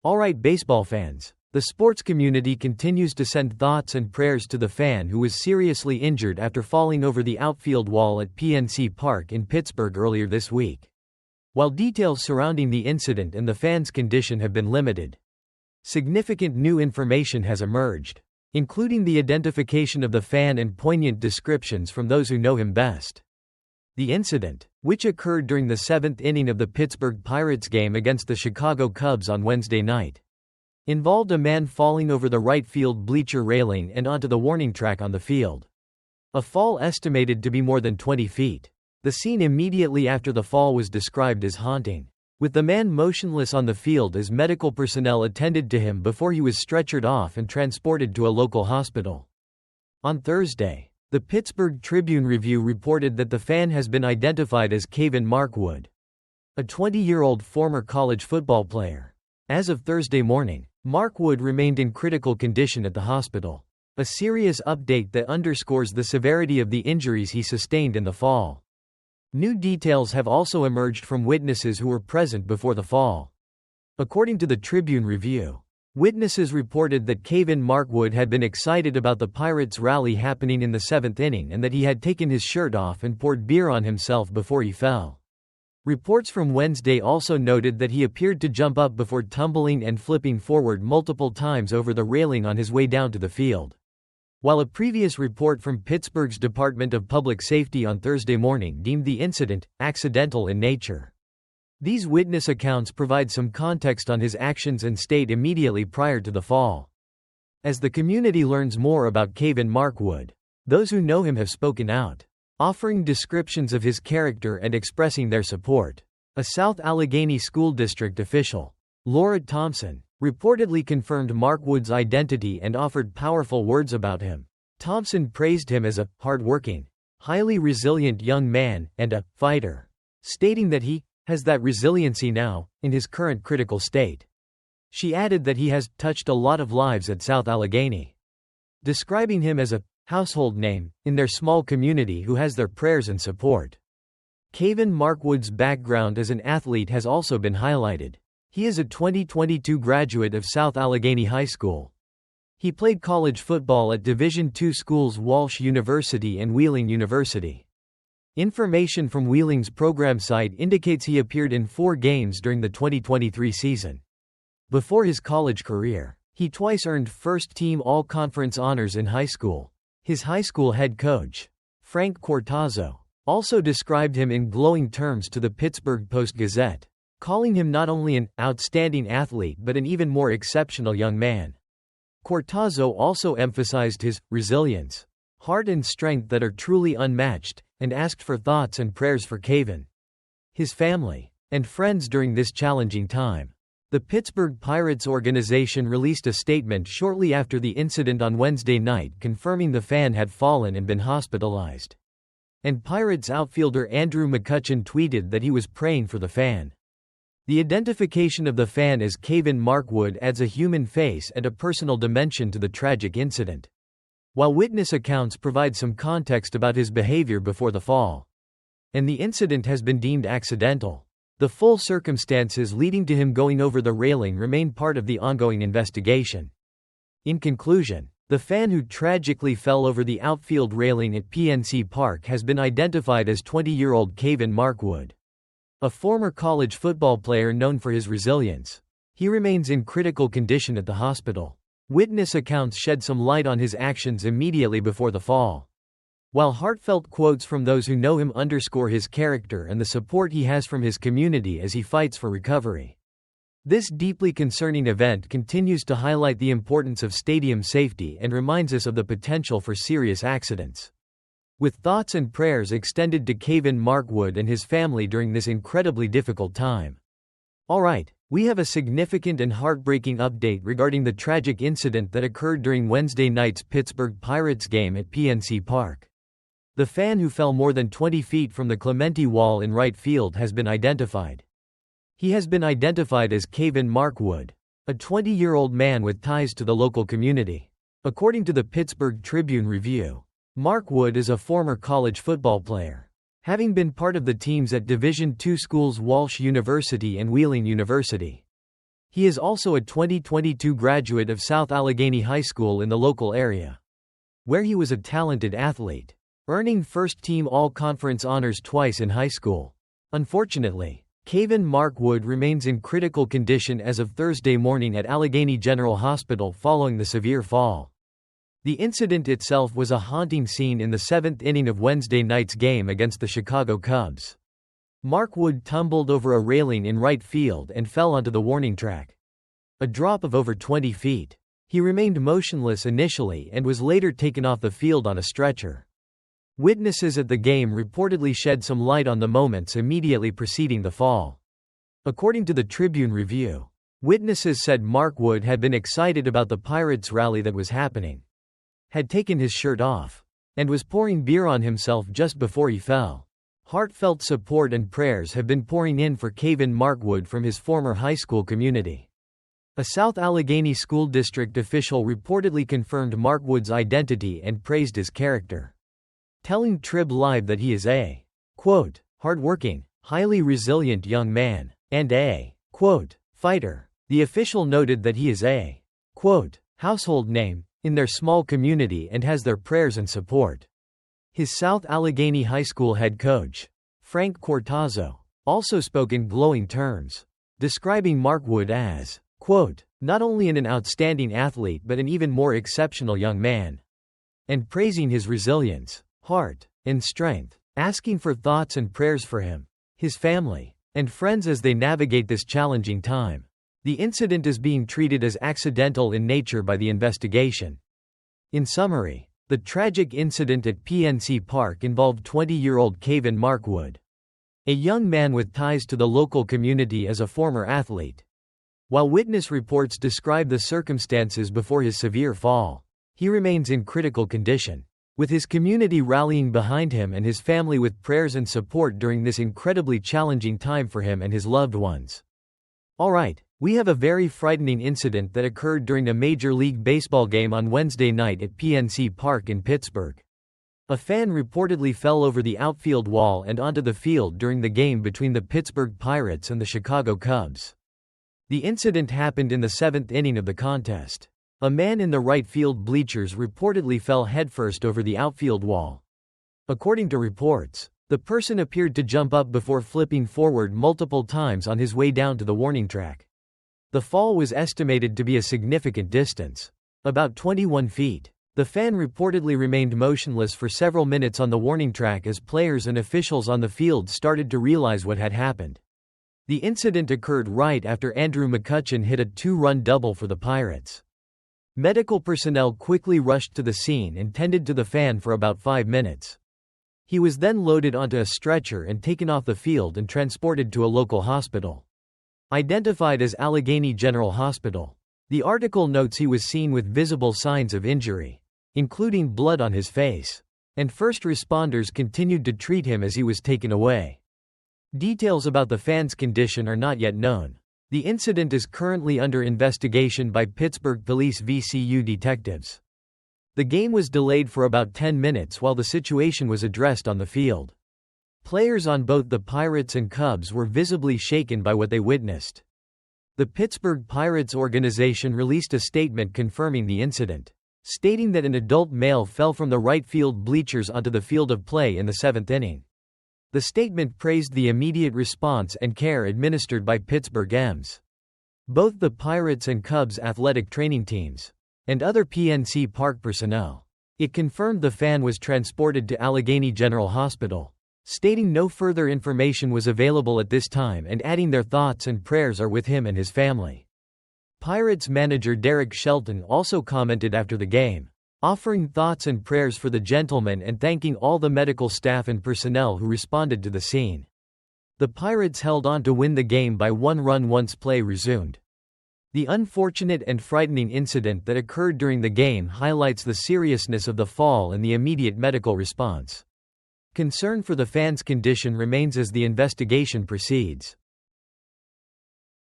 Alright, baseball fans. The sports community continues to send thoughts and prayers to the fan who was seriously injured after falling over the outfield wall at PNC Park in Pittsburgh earlier this week. While details surrounding the incident and the fan's condition have been limited, significant new information has emerged, including the identification of the fan and poignant descriptions from those who know him best. The incident, which occurred during the seventh inning of the Pittsburgh Pirates game against the Chicago Cubs on Wednesday night, involved a man falling over the right field bleacher railing and onto the warning track on the field. A fall estimated to be more than 20 feet. The scene immediately after the fall was described as haunting, with the man motionless on the field as medical personnel attended to him before he was stretchered off and transported to a local hospital. On Thursday, the Pittsburgh Tribune-Review reported that the fan has been identified as Kavan Markwood, a 20-year-old former college football player. As of Thursday morning, Markwood remained in critical condition at the hospital, a serious update that underscores the severity of the injuries he sustained in the fall. New details have also emerged from witnesses who were present before the fall. According to the Tribune-Review, witnesses reported that Kavan Markwood had been excited about the Pirates' rally happening in the seventh inning and that he had taken his shirt off and poured beer on himself before he fell. Reports from Wednesday also noted that he appeared to jump up before tumbling and flipping forward multiple times over the railing on his way down to the field. While a previous report from Pittsburgh's Department of Public Safety on Thursday morning deemed the incident accidental in nature. These witness accounts provide some context on his actions and state immediately prior to the fall. As the community learns more about Kavan Markwood, those who know him have spoken out, offering descriptions of his character and expressing their support. A South Allegheny School District official, Laura Thompson, reportedly confirmed Markwood's identity and offered powerful words about him. Thompson praised him as a hard-working, highly resilient young man and a fighter, stating that he has that resiliency now, in his current critical state. She added that he has touched a lot of lives at South Allegheny, describing him as a household name in their small community who has their prayers and support. Kavan Markwood's background as an athlete has also been highlighted. He is a 2022 graduate of South Allegheny High School. He played college football at Division II schools Walsh University and Wheeling University. Information from Wheeling's program site indicates he appeared in 4 games during the 2023 season. Before his college career, he twice earned first-team All-Conference honors in high school. His high school head coach, Frank Cortazzo, also described him in glowing terms to the Pittsburgh Post-Gazette, calling him not only an outstanding athlete but an even more exceptional young man. Cortazzo also emphasized his resilience, heart and strength that are truly unmatched, and asked for thoughts and prayers for Kavan, his family, and friends during this challenging time. The Pittsburgh Pirates organization released a statement shortly after the incident on Wednesday night confirming the fan had fallen and been hospitalized. And Pirates outfielder Andrew McCutchen tweeted that he was praying for the fan. The identification of the fan as Kavan Markwood adds a human face and a personal dimension to the tragic incident, while witness accounts provide some context about his behavior before the fall. And the incident has been deemed accidental. The full circumstances leading to him going over the railing remain part of the ongoing investigation. In conclusion, the fan who tragically fell over the outfield railing at PNC Park has been identified as 20-year-old Kavan Markwood, a former college football player known for his resilience. He remains in critical condition at the hospital. Witness accounts shed some light on his actions immediately before the fall, while heartfelt quotes from those who know him underscore his character and the support he has from his community as he fights for recovery. This deeply concerning event continues to highlight the importance of stadium safety and reminds us of the potential for serious accidents. With thoughts and prayers extended to Kavan Markwood and his family during this incredibly difficult time. Alright, we have a significant and heartbreaking update regarding the tragic incident that occurred during Wednesday night's Pittsburgh Pirates game at PNC Park. The fan who fell more than 20 feet from the Clemente wall in right field has been identified. He has been identified as Kavan Markwood, a 20-year-old man with ties to the local community. According to the Pittsburgh Tribune-Review, Markwood is a former college football player, having been part of the teams at Division II schools Walsh University and Wheeling University. He is also a 2022 graduate of South Allegheny High School in the local area, where he was a talented athlete, earning first-team All-Conference honors twice in high school. Unfortunately, Kavan Markwood remains in critical condition as of Thursday morning at Allegheny General Hospital following the severe fall. The incident itself was a haunting scene in the seventh inning of Wednesday night's game against the Chicago Cubs. Markwood tumbled over a railing in right field and fell onto the warning track, a drop of over 20 feet. He remained motionless initially and was later taken off the field on a stretcher. Witnesses at the game reportedly shed some light on the moments immediately preceding the fall. According to the Tribune-Review, witnesses said Markwood had been excited about the Pirates rally that was happening, had taken his shirt off, and was pouring beer on himself just before he fell. Heartfelt support and prayers have been pouring in for Kavan Markwood from his former high school community. A South Allegheny School District official reportedly confirmed Markwood's identity and praised his character, telling Trib Live that he is a, quote, hardworking, highly resilient young man, and a, quote, fighter. The official noted that he is a, quote, household name in their small community and has their prayers and support. His South Allegheny High School head coach, Frank Cortazzo, also spoke in glowing terms, describing Markwood as, quote, not only an outstanding athlete but an even more exceptional young man, and praising his resilience, heart, and strength, asking for thoughts and prayers for him, his family, and friends as they navigate this challenging time. The incident is being treated as accidental in nature by the investigation. In summary, the tragic incident at PNC Park involved 20-year-old Kavan Markwood, a young man with ties to the local community as a former athlete. While witness reports describe the circumstances before his severe fall, he remains in critical condition, with his community rallying behind him and his family with prayers and support during this incredibly challenging time for him and his loved ones. Alright, we have a very frightening incident that occurred during a Major League Baseball game on Wednesday night at PNC Park in Pittsburgh. A fan reportedly fell over the outfield wall and onto the field during the game between the Pittsburgh Pirates and the Chicago Cubs. The incident happened in the seventh inning of the contest. A man in the right field bleachers reportedly fell headfirst over the outfield wall. According to reports, the person appeared to jump up before flipping forward multiple times on his way down to the warning track. The fall was estimated to be a significant distance, about 21 feet. The fan reportedly remained motionless for several minutes on the warning track as players and officials on the field started to realize what had happened. The incident occurred right after Andrew McCutchen hit a two-run double for the Pirates. Medical personnel quickly rushed to the scene and tended to the fan for about 5 minutes. He was then loaded onto a stretcher and taken off the field and transported to a local hospital, identified as Allegheny General Hospital. The article notes he was seen with visible signs of injury, including blood on his face, and first responders continued to treat him as he was taken away. Details about the fan's condition are not yet known. The incident is currently under investigation by Pittsburgh Police VCU detectives. The game was delayed for about 10 minutes while the situation was addressed on the field. Players on both the Pirates and Cubs were visibly shaken by what they witnessed. The Pittsburgh Pirates organization released a statement confirming the incident, stating that an adult male fell from the right field bleachers onto the field of play in the seventh inning. The statement praised the immediate response and care administered by Pittsburgh M's, both the Pirates and Cubs athletic training teams, and other PNC Park personnel. It confirmed the fan was transported to Allegheny General Hospital, stating no further information was available at this time and adding their thoughts and prayers are with him and his family. Pirates manager Derek Shelton also commented after the game, offering thoughts and prayers for the gentleman and thanking all the medical staff and personnel who responded to the scene. The Pirates held on to win the game by 1 run once play resumed. The unfortunate and frightening incident that occurred during the game highlights the seriousness of the fall and the immediate medical response. Concern for the fan's condition remains as the investigation proceeds.